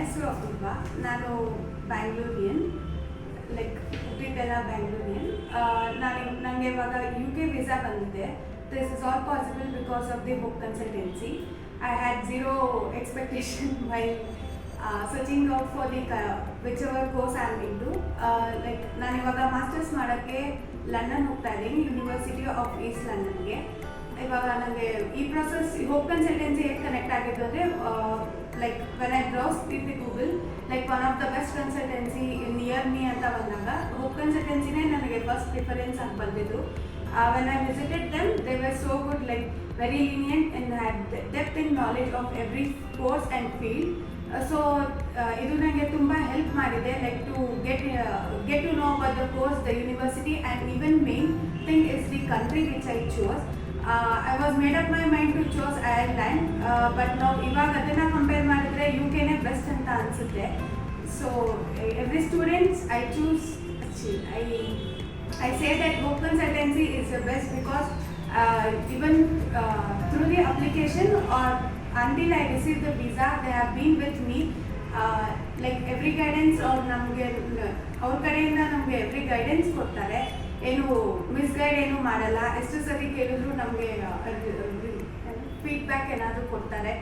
ಹೆಸರು ಅಪೂರ್ವ. ನಾನು ಬ್ಯಾಂಗ್ಳೂರಿಯನ್, ಲೈಕ್ ಹುಟ್ಟಿದ್ದೆಲ್ಲ ಬ್ಯಾಂಗ್ಳೂರಿಯನ್. ನನಗೆ ಇವಾಗ UK ವೀಸಾ ಬಂದಿದೆ. This is all possible because of the hope consultancy. I had zero expectation while searching out for the which ever course I am into. Like ನಾನು ಇವಾಗ masters ಮಾಡೋಕ್ಕೆ London ಹೋಗ್ತಾ ಇದ್ದೀನಿ, ಯೂನಿವರ್ಸಿಟಿ ಆಫ್ ಈಸ್ಟ್ ಲಂಡನ್ಗೆ. ಇವಾಗ ನನಗೆ ಈ ಪ್ರೊಸೆಸ್ ಹೋಪ್ ಕನ್ಸಲ್ಟೆನ್ಸಿ ಹೇಗೆ ಕನೆಕ್ಟ್ ಆಗಿದ್ದು ಅಂದರೆ, like when I browse with the Google, like one of the best consultancy near me ಅಂತ ಬಂದಾಗ ಹೋಪ್ ಕನ್ಸಲ್ಟೆನ್ಸಿನೇ ನನಗೆ ಫಸ್ಟ್ ಪ್ರಿಫರೆನ್ಸ್ ಅಂತ ಬಂದಿದ್ದು. When I visited them, they were so good, like very lenient and had depth in knowledge of every course and field. So ಇದು ನನಗೆ ತುಂಬ help ಮಾಡಿದೆ, like to get to know about the course, the university and even main thing is the country which I chose. I was made up my mind to choose Ireland, but now ಇವಾಗ ಅದನ್ನು compare ಮಾಡಿದ್ರೆ UKನೇ best ಅಂತ ಅನಿಸುತ್ತೆ. So every students I choose, I say that hope consultancy is the best because even through the application or until I receive the visa, they have been with me. Like every guidance or ನಮಗೆ ಅವ್ರ ಕಡೆಯಿಂದ ನಮಗೆ every guidance ಕೊಡ್ತಾರೆ, ಏನು misguide ಏನು ಮಾಡಲ್ಲ. ಎಷ್ಟು ಸರಿ ಕೇಳಿದ್ರು ನಮಗೆ ಫೀಡ್ಬ್ಯಾಕ್ ಏನಾದರೂ ಕೊಡ್ತಾರೆ.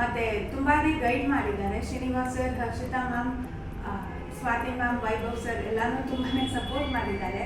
ಮತ್ತು ತುಂಬಾ ಗೈಡ್ ಮಾಡಿದ್ದಾರೆ. Srinivas sir, Harshita ma'am, Swati ma'am, Vaibhav sir ಎಲ್ಲನೂ ತುಂಬಾ ಸಪೋರ್ಟ್ ಮಾಡಿದ್ದಾರೆ.